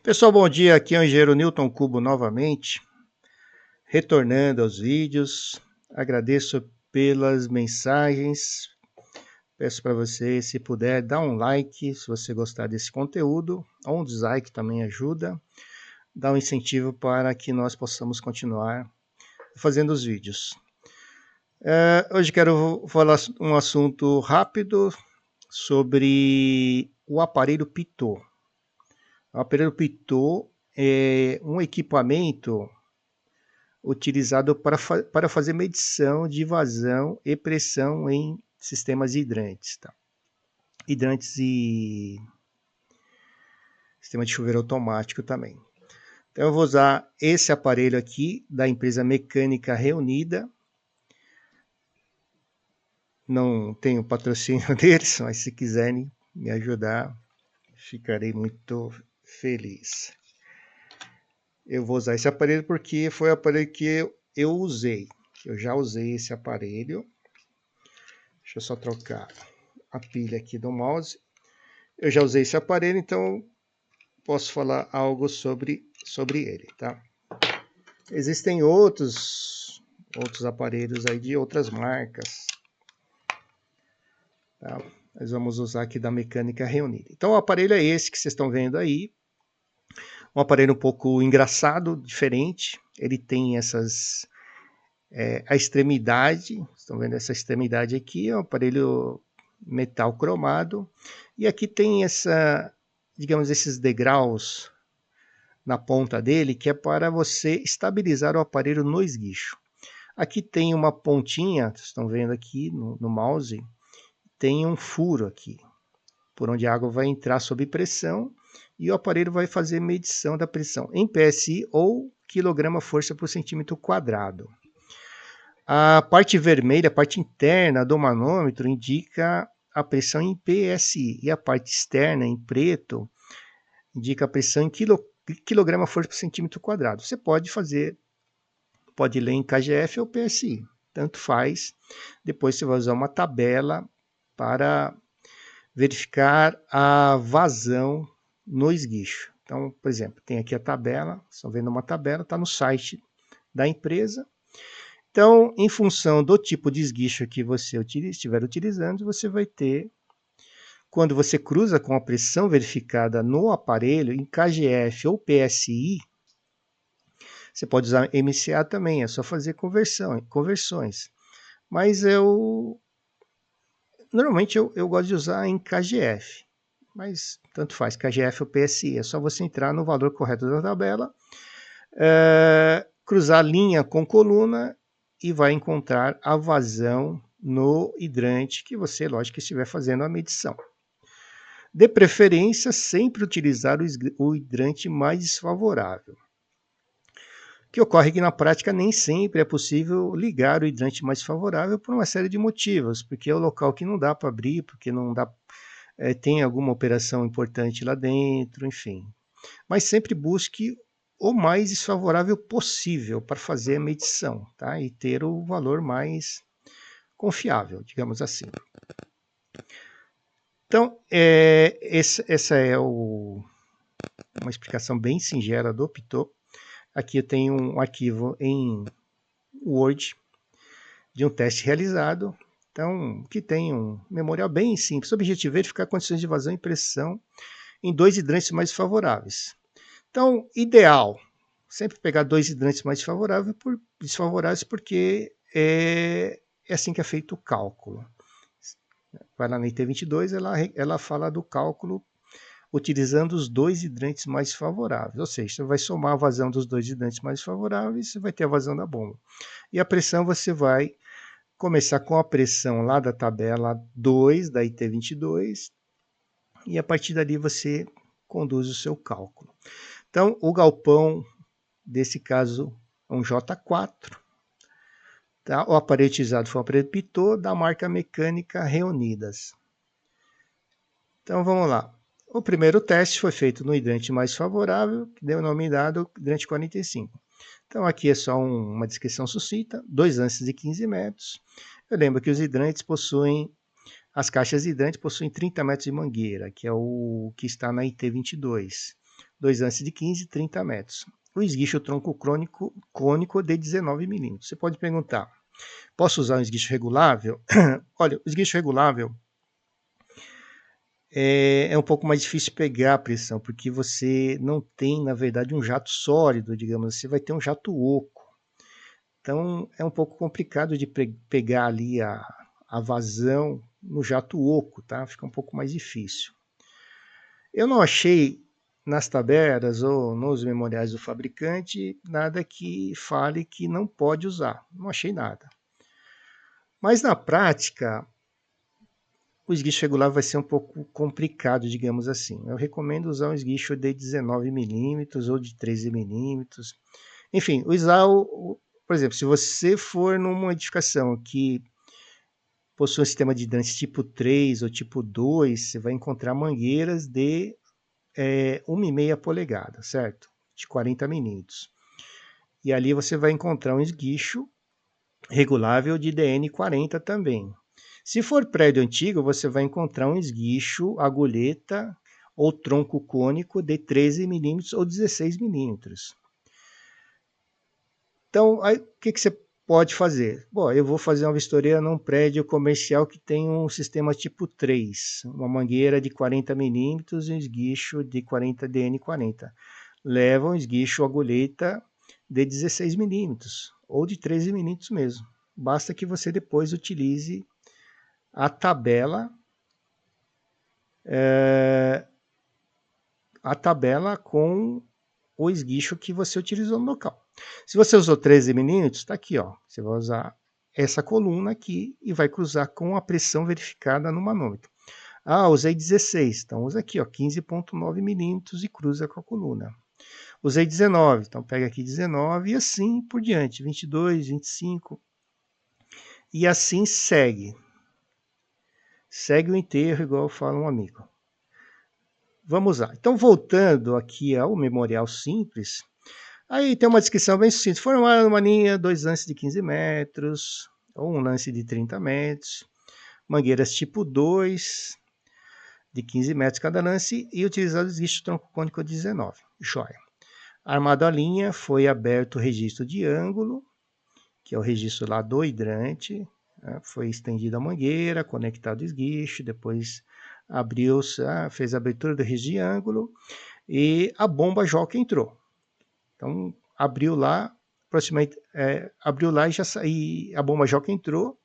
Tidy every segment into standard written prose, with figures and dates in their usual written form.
Pessoal, bom dia. Aqui é o engenheiro Newton Cubo novamente, retornando aos vídeos. Agradeço pelas mensagens. Peço para você, se puder, dar um like se você gostar desse conteúdo, ou um dislike também ajuda. Dá um incentivo para que nós possamos continuar fazendo os vídeos. Hoje quero falar um assunto rápido sobre o aparelho Pitot. O aparelho Pitot é um equipamento utilizado para fazer medição de vazão e pressão em sistemas hidrantes. Tá? Hidrantes e sistema de chuveiro automático também. Então eu vou usar esse aparelho aqui da empresa Mecânica Reunida. Não tenho patrocínio deles, mas se quiserem me ajudar, ficarei muito feliz. Eu vou usar esse aparelho porque foi o aparelho que eu usei. Eu já usei esse aparelho. Deixa eu só trocar a pilha aqui do mouse. Eu já usei esse aparelho, então posso falar algo sobre ele, tá? Existem outros aparelhos aí de outras marcas. Tá? Nós vamos usar aqui da Mecânica Reunida. Então o aparelho é esse que vocês estão vendo aí. Um aparelho um pouco engraçado, diferente. Ele tem a extremidade, estão vendo essa extremidade aqui, é um aparelho metal cromado. E aqui tem digamos, esses degraus na ponta dele, que é para você estabilizar o aparelho no esguicho. Aqui tem uma pontinha, vocês estão vendo aqui no mouse, tem um furo aqui, por onde a água vai entrar sob pressão e o aparelho vai fazer medição da pressão em PSI ou quilograma-força por centímetro quadrado. A parte vermelha, a parte interna do manômetro, indica a pressão em PSI e a parte externa, em preto, indica a pressão em quilograma-força por centímetro quadrado. Você pode ler em KGF ou PSI, tanto faz. Depois você vai usar uma tabela para verificar a vazão no esguicho. Então, por exemplo, tem aqui a tabela, estão vendo uma tabela, está no site da empresa. Então, em função do tipo de esguicho que você estiver utilizando, você vai ter, quando você cruza com a pressão verificada no aparelho, em KGF ou PSI, você pode usar MCA também, é só fazer conversões. Mas normalmente eu gosto de usar em KGF, mas tanto faz, KGF ou PSI, é só você entrar no valor correto da tabela, cruzar linha com coluna e vai encontrar a vazão no hidrante que você, lógico, estiver fazendo a medição. De preferência, sempre utilizar o hidrante mais desfavorável. O que ocorre é que na prática nem sempre é possível ligar o hidrante mais favorável por uma série de motivos, porque é o local que não dá para abrir, porque não dá, tem alguma operação importante lá dentro, enfim. Mas sempre busque o mais desfavorável possível para fazer a medição, tá? E ter o valor mais confiável, digamos assim. Então, essa é uma explicação bem singela do Pitot. Aqui eu tenho um arquivo em Word de um teste realizado. Então, que tem um memorial bem simples. O objetivo é verificar condições de vazão e pressão em dois hidrantes mais favoráveis. Então, ideal, sempre pegar dois hidrantes mais desfavoráveis porque é assim que é feito o cálculo. Vai lá na IT22, ela fala do cálculo utilizando os dois hidrantes mais favoráveis. Ou seja, você vai somar a vazão dos dois hidrantes mais favoráveis, você vai ter a vazão da bomba. E a pressão você vai começar com a pressão lá da tabela 2 da IT22 e a partir dali você conduz o seu cálculo. Então, o galpão, desse caso, é um J4. Tá? O aparelho utilizado foi um aparelho Pitot da marca Mecânica Reunidas. Então, vamos lá. O primeiro teste foi feito no hidrante mais favorável, denominado hidrante 45. Então, aqui é só uma descrição sucinta, 2 lances de 15 metros. Eu lembro que os hidrantes as caixas de hidrante possuem 30 metros de mangueira, que é o que está na IT22. 2 lances de 15, 30 metros. O esguicho tronco cônico de 19 milímetros. Você pode perguntar, posso usar um esguicho regulável? Olha, o esguicho regulável é um pouco mais difícil pegar a pressão, porque você não tem, na verdade, um jato sólido, digamos assim, você vai ter um jato oco. Então, é um pouco complicado de pegar ali a vazão no jato oco, tá? Fica um pouco mais difícil. Eu não achei nas tabelas ou nos memoriais do fabricante nada que fale que não pode usar. Não achei nada. Mas na prática, o esguicho regular vai ser um pouco complicado, digamos assim. Eu recomendo usar um esguicho de 19 milímetros ou de 13 milímetros. Enfim, usar por exemplo, se você for numa edificação que possui um sistema de hidrantes tipo 3 ou tipo 2, você vai encontrar mangueiras de 1,5 polegada, certo? De 40 milímetros. E ali você vai encontrar um esguicho regulável de DN 40 também. Se for prédio antigo, você vai encontrar um esguicho, agulheta ou tronco cônico de 13 milímetros ou 16 milímetros. Então, aí, o que você pode fazer? Bom, eu vou fazer uma vistoria num prédio comercial que tem um sistema tipo 3, uma mangueira de 40 milímetros e um esguicho de 40 DN40. Leva um esguicho agulheta de 16 milímetros ou de 13 milímetros mesmo. Basta que você depois utilize a tabela com o esguicho que você utilizou no local. Se você usou 13 milímetros, está aqui, ó. Você vai usar essa coluna aqui e vai cruzar com a pressão verificada no manômetro. Ah, usei 16, então usa aqui, ó, 15,9 milímetros e cruza com a coluna. Usei 19, então pega aqui 19 e assim por diante, 22, 25. E assim segue. Segue o enterro, igual fala um amigo. Vamos lá. Então, voltando aqui ao memorial simples, aí tem uma descrição bem sucinta. Formar uma linha, 2 lances de 15 metros, ou um lance de 30 metros, mangueiras tipo 2, de 15 metros cada lance, e utilizar o esguicho tronco cônico 19. Joia. Armado a linha, foi aberto o registro de ângulo, que é o registro lá do hidrante, né? Foi estendida a mangueira, conectado o esguicho, depois abriu, fez a abertura do registro de ângulo, e a bomba joca entrou. Então, abriu lá, abriu lá e já saiu, a bomba joca entrou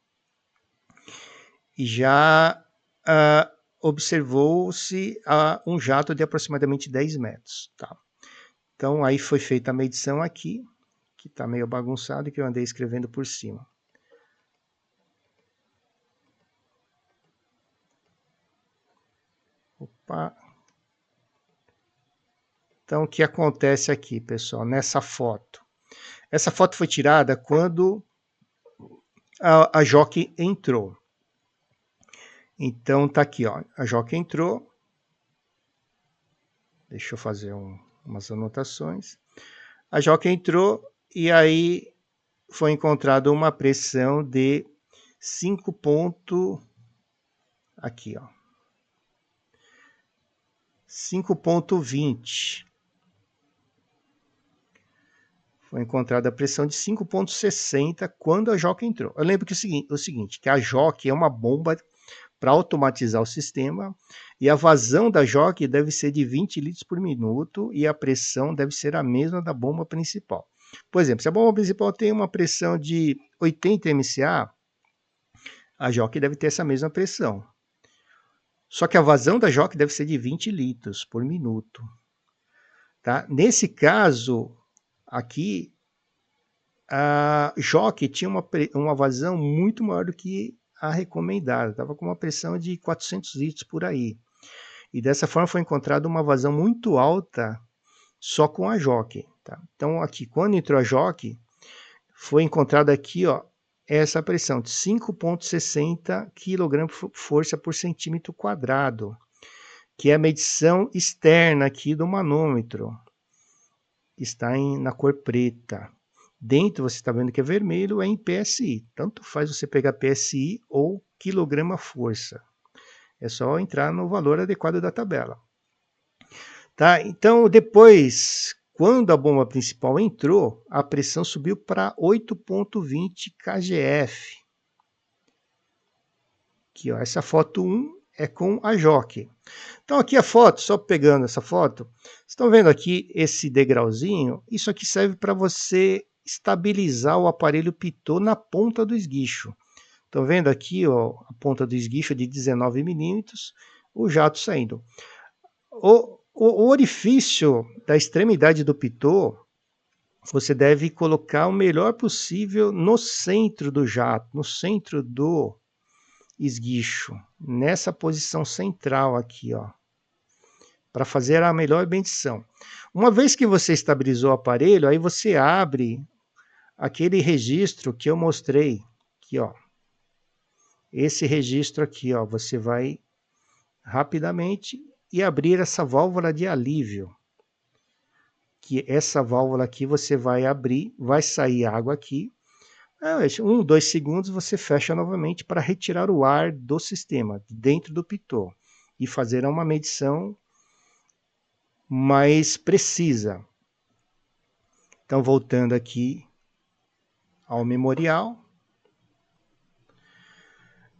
e já observou-se um jato de aproximadamente 10 metros. Tá? Então, aí foi feita a medição aqui, que está meio bagunçado, que eu andei escrevendo por cima. Opa! Então, o que acontece aqui, pessoal, nessa foto? Essa foto foi tirada quando a jockey entrou. Então, tá aqui, ó, a jockey entrou. Deixa eu fazer umas anotações. A jockey entrou e aí foi encontrada uma pressão de 5 ponto, aqui, ó, 5,20. Foi encontrada a pressão de 5,60 quando a jockey entrou. Eu lembro que o seguinte, que a jockey é uma bomba para automatizar o sistema e a vazão da jockey deve ser de 20 litros por minuto e a pressão deve ser a mesma da bomba principal. Por exemplo, se a bomba principal tem uma pressão de 80 MCA, a jockey deve ter essa mesma pressão. Só que a vazão da jockey deve ser de 20 litros por minuto. Tá? Nesse caso, aqui, a jockey tinha uma vazão muito maior do que a recomendada. Estava com uma pressão de 400 litros por aí. E dessa forma foi encontrada uma vazão muito alta só com a jockey. Tá? Então, aqui, quando entrou a jockey, foi encontrada aqui, ó, essa pressão de 5,60 kg força por centímetro quadrado, que é a medição externa aqui do manômetro. Está na cor preta. Dentro você está vendo que é vermelho, é em PSI. Tanto faz você pegar PSI ou quilograma força. É só entrar no valor adequado da tabela. Tá? Então, depois, quando a bomba principal entrou, a pressão subiu para 8,20 kgf. Aqui, ó, essa foto 1 é com a jockey. Então, aqui a foto, só pegando essa foto, estão vendo aqui esse degrauzinho? Isso aqui serve para você estabilizar o aparelho pitot na ponta do esguicho. Estão vendo aqui, ó, a ponta do esguicho de 19 milímetros, o jato saindo. O orifício da extremidade do pitot, você deve colocar o melhor possível no centro do jato, no centro do esguicho, nessa posição central aqui, ó, para fazer a melhor medição. Uma vez que você estabilizou o aparelho, aí você abre aquele registro que eu mostrei, aqui, ó. Esse registro aqui, ó, você vai rapidamente e abrir essa válvula de alívio. Que essa válvula aqui você vai abrir, vai sair água aqui. 1, 2 segundos você fecha novamente para retirar o ar do sistema, dentro do pitot, e fazer uma medição mais precisa. Então, voltando aqui ao memorial.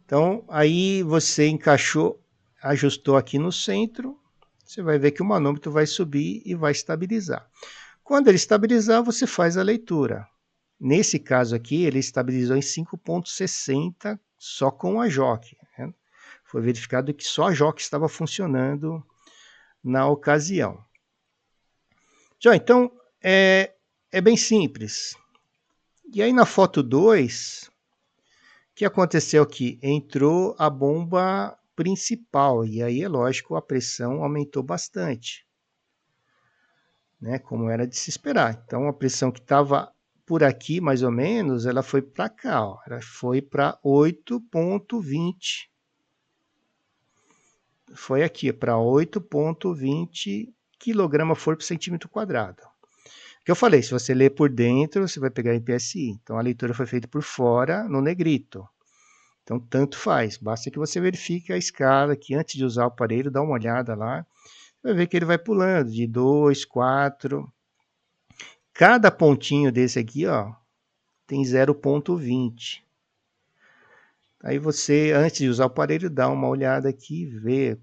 Então, aí você encaixou, ajustou aqui no centro, você vai ver que o manômetro vai subir e vai estabilizar. Quando ele estabilizar, você faz a leitura. Nesse caso aqui, ele estabilizou em 5,60 só com a jockey. Né? Foi verificado que só a jockey estava funcionando na ocasião. Já, então, é bem simples. E aí na foto 2, o que aconteceu aqui? Entrou a bomba principal, e aí é lógico, a pressão aumentou bastante, né? Como era de se esperar. Então a pressão que estava por aqui, mais ou menos, ela foi para cá, ó. Ela foi para 8,20. Foi aqui, para 8,20 kg por centímetro quadrado. Que eu falei, se você ler por dentro, você vai pegar em PSI. Então a leitura foi feita por fora, no negrito. Então tanto faz, basta que você verifique a escala, que antes de usar o aparelho, dá uma olhada lá, vai ver que ele vai pulando de 2, 4. Cada pontinho desse aqui, ó, tem 0,20. Aí você, antes de usar o aparelho, dá uma olhada aqui, vê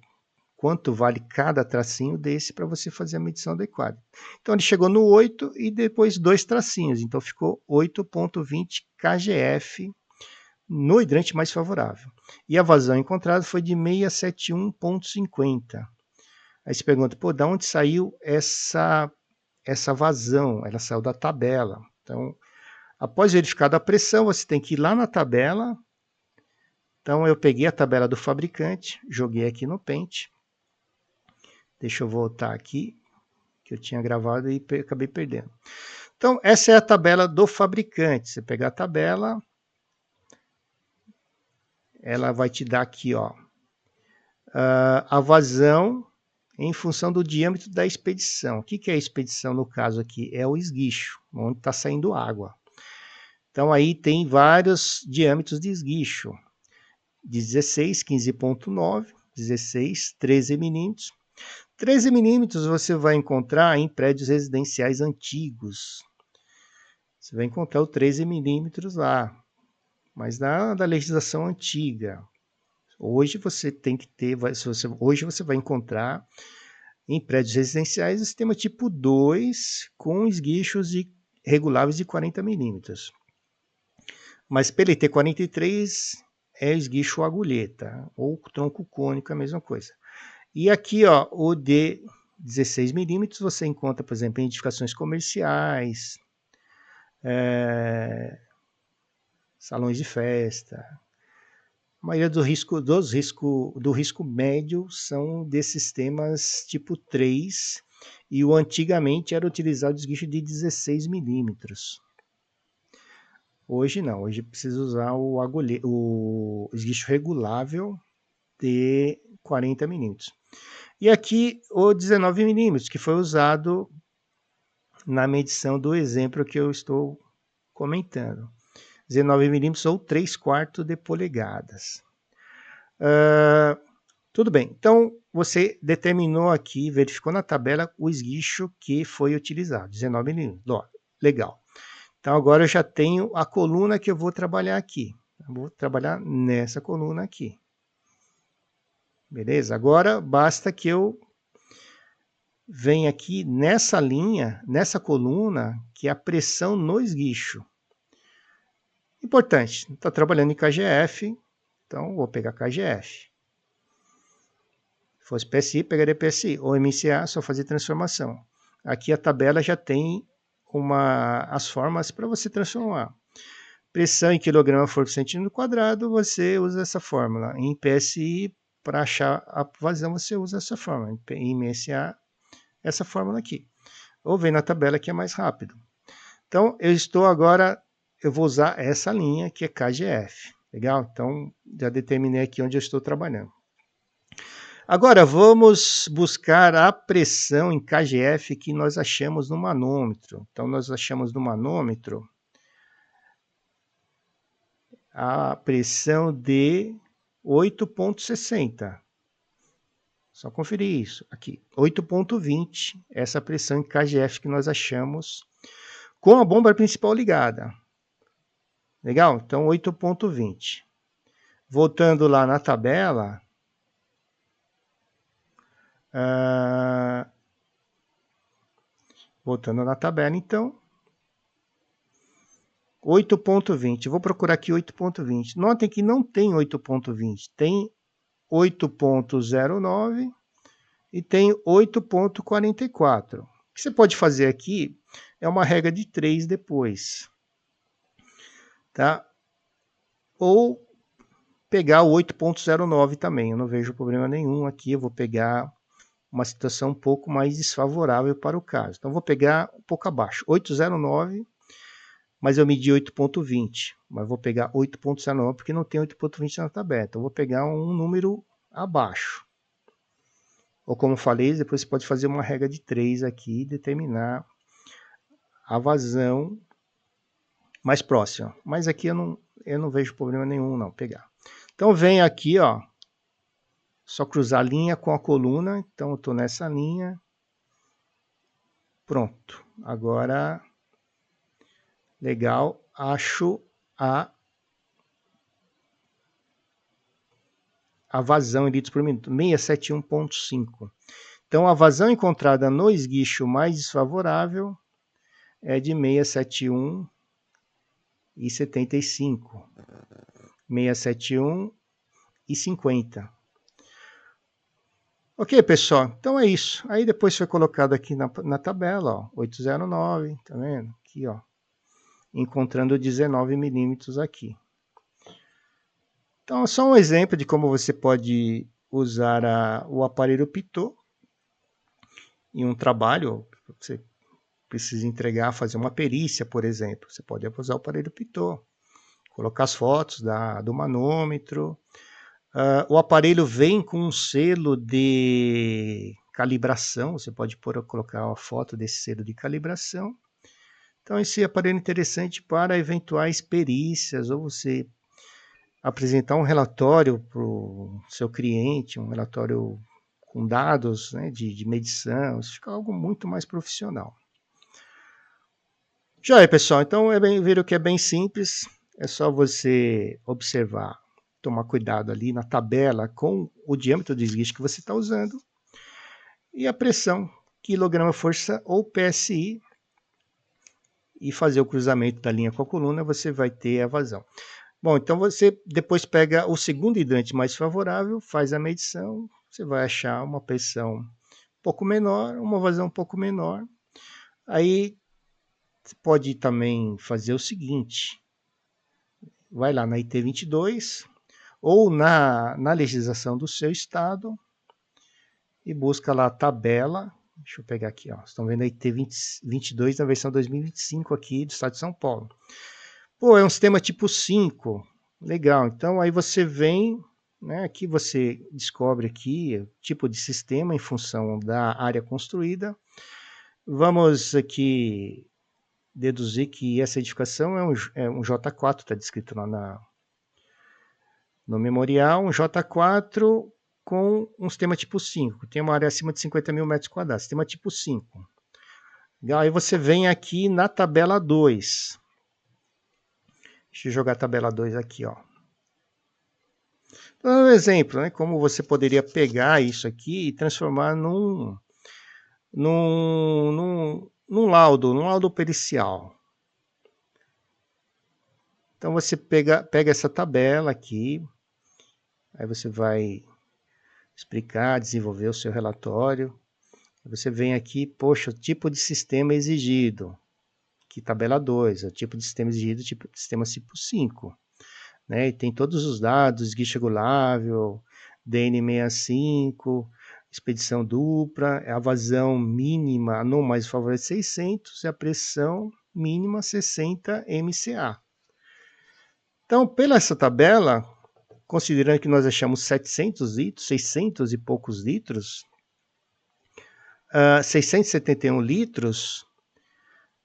quanto vale cada tracinho desse para você fazer a medição adequada. Então ele chegou no 8 e depois 2 tracinhos, então ficou 8,20 kgf no hidrante mais favorável. E a vazão encontrada foi de 671,50. Aí você pergunta, pô, de onde saiu essa vazão? Ela saiu da tabela. Então, após verificada a pressão, você tem que ir lá na tabela. Então, eu peguei a tabela do fabricante, joguei aqui no Paint. Deixa eu voltar aqui, que eu tinha gravado e acabei perdendo. Então, essa é a tabela do fabricante. Você pegar a tabela, ela vai te dar aqui, ó, a vazão em função do diâmetro da expedição. O que é a expedição no caso aqui? É o esguicho, onde está saindo água. Então aí tem vários diâmetros de esguicho. 16, 15,9, 16, 13 milímetros. 13 milímetros você vai encontrar em prédios residenciais antigos. Você vai encontrar o 13 milímetros lá, mas da legislação antiga. Hoje você tem que ter, hoje você vai encontrar em prédios residenciais o sistema tipo 2 com esguichos reguláveis de 40 milímetros. Mas para ele ter 43 é esguicho agulheta, ou tronco cônico, a mesma coisa. E aqui, ó, o de 16 milímetros você encontra, por exemplo, em edificações comerciais, salões de festa. A maioria do risco médio são desses sistemas tipo 3, e o antigamente era utilizado esguicho de 16 milímetros. Hoje não, hoje precisa usar o esguicho regulável de 40 milímetros. E aqui o 19 milímetros, que foi usado na medição do exemplo que eu estou comentando. 19 milímetros ou 3/4 de polegadas. Tudo bem, então você determinou aqui, verificou na tabela o esguicho que foi utilizado, 19 milímetros. Legal. Então agora eu já tenho a coluna que eu vou trabalhar aqui. Eu vou trabalhar nessa coluna aqui. Beleza? Agora basta que eu venha aqui nessa linha, nessa coluna, que é a pressão no esguicho. Importante, está trabalhando em KGF, então vou pegar KGF. Se fosse PSI, pegaria PSI. Ou MCA, só fazer transformação. Aqui a tabela já tem as formas para você transformar. Pressão em quilograma por centímetro quadrado, você usa essa fórmula. Em PSI, para achar a vazão, você usa essa fórmula. Em MSA, essa fórmula aqui. Ou vem na tabela que é mais rápido. Então, eu vou usar essa linha que é KGF. Legal? Então, já determinei aqui onde eu estou trabalhando. Agora, vamos buscar a pressão em KGF que nós achamos no manômetro. Então, nós achamos no manômetro a pressão de 8,60. Só conferir isso aqui. 8,20, essa pressão em KGF que nós achamos com a bomba principal ligada. Legal? Então, 8,20. Voltando lá na tabela, então, 8,20. Vou procurar aqui 8,20. Notem que não tem 8,20. Tem 8,09 e tem 8,44. O que você pode fazer aqui é uma regra de 3 depois. Tá? Ou pegar o 8,09 também. Eu não vejo problema nenhum aqui. Eu vou pegar uma situação um pouco mais desfavorável para o caso. Então, vou pegar um pouco abaixo. 8,09, mas eu medi 8,20. Mas vou pegar 8,09 porque não tem 8,20 na tabela. Então, vou pegar um número abaixo. Ou como falei, depois você pode fazer uma regra de 3 aqui e determinar a vazão mais próxima. Mas aqui eu não vejo problema nenhum não pegar. Então, vem aqui, ó. Só cruzar a linha com a coluna. Então, eu estou nessa linha. Pronto. Agora, legal. Acho a vazão em litros por minuto. 671,5. Então, a vazão encontrada no esguicho mais desfavorável é de 671,75. 671,50. Ok, pessoal, então é isso. Aí depois foi colocado aqui na tabela, ó, 809, tá vendo? Aqui, ó, encontrando 19 milímetros aqui. Então, é só um exemplo de como você pode usar o aparelho Pitot em um trabalho, você precisa entregar, fazer uma perícia, por exemplo. Você pode usar o aparelho Pitot, colocar as fotos do manômetro. O aparelho vem com um selo de calibração, você pode colocar uma foto desse selo de calibração. Então, esse aparelho é interessante para eventuais perícias, ou você apresentar um relatório para o seu cliente, um relatório com dados, né, de medição, isso fica algo muito mais profissional. Já é, pessoal, então viram que é bem simples, é só você observar, tomar cuidado ali na tabela com o diâmetro do esguicho que você está usando e a pressão, quilograma-força ou PSI, e fazer o cruzamento da linha com a coluna, você vai ter a vazão. Bom, então você depois pega o segundo hidrante mais favorável, faz a medição, você vai achar uma pressão um pouco menor, uma vazão um pouco menor. Aí você pode também fazer o seguinte, vai lá na IT 22 ou na legislação do seu estado e busca lá a tabela. Deixa eu pegar aqui, ó. Vocês estão vendo a IT 22 na versão 2025 aqui do estado de São Paulo. Pô, é um sistema tipo 5. Legal. Então, aí você vem, né, aqui você descobre aqui o tipo de sistema em função da área construída. Vamos aqui deduzir que essa edificação é um J4, está descrito lá no memorial, um J4 com um sistema tipo 5, tem uma área acima de 50 mil metros quadrados, sistema tipo 5. Aí você vem aqui na tabela 2. Deixa eu jogar a tabela 2 aqui, ó. Então, um exemplo, né? Como você poderia pegar isso aqui e transformar num laudo pericial. Então você pega essa tabela aqui, aí você vai explicar, desenvolver o seu relatório. Você vem aqui, poxa, o tipo de sistema exigido, que tabela 2, o tipo de sistema exigido, tipo de sistema tipo 5. Né? E tem todos os dados, guicho regulável, DN65, expedição dupla, a vazão mínima não mais favorece 600 e a pressão mínima 60 MCA. Então, pela essa tabela, considerando que nós achamos 700 litros, 600 e poucos litros, 671 litros,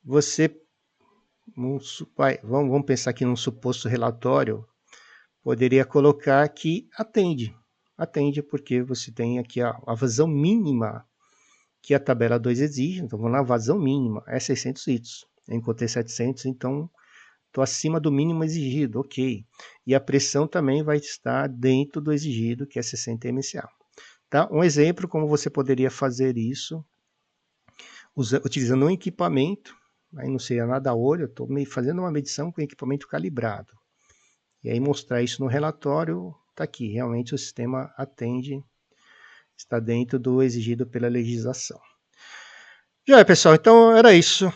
você, vamos pensar aqui num suposto relatório, poderia colocar que atende porque você tem aqui a vazão mínima que a tabela 2 exige, então vamos lá, a vazão mínima é 600 litros, eu encontrei 700, então estou acima do mínimo exigido, ok. E a pressão também vai estar dentro do exigido, que é 60 MCA. Tá? Um exemplo como você poderia fazer isso, utilizando um equipamento, aí não seria nada a olho, eu estou fazendo uma medição com equipamento calibrado. E aí mostrar isso no relatório, está aqui, realmente o sistema atende, está dentro do exigido pela legislação. Já é, pessoal, então era isso.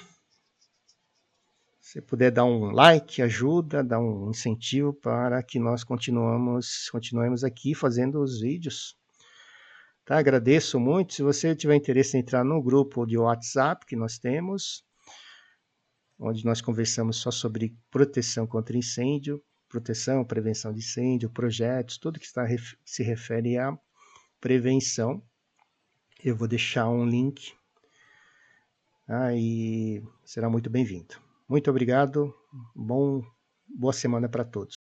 Se puder dar um like, ajuda, dá um incentivo para que nós continuemos aqui fazendo os vídeos. Tá? Agradeço muito. Se você tiver interesse em entrar no grupo de WhatsApp que nós temos, onde nós conversamos só sobre proteção contra incêndio, proteção, prevenção de incêndio, projetos, tudo que se refere à prevenção. Eu vou deixar um link e será muito bem-vindo. Muito obrigado, boa semana para todos.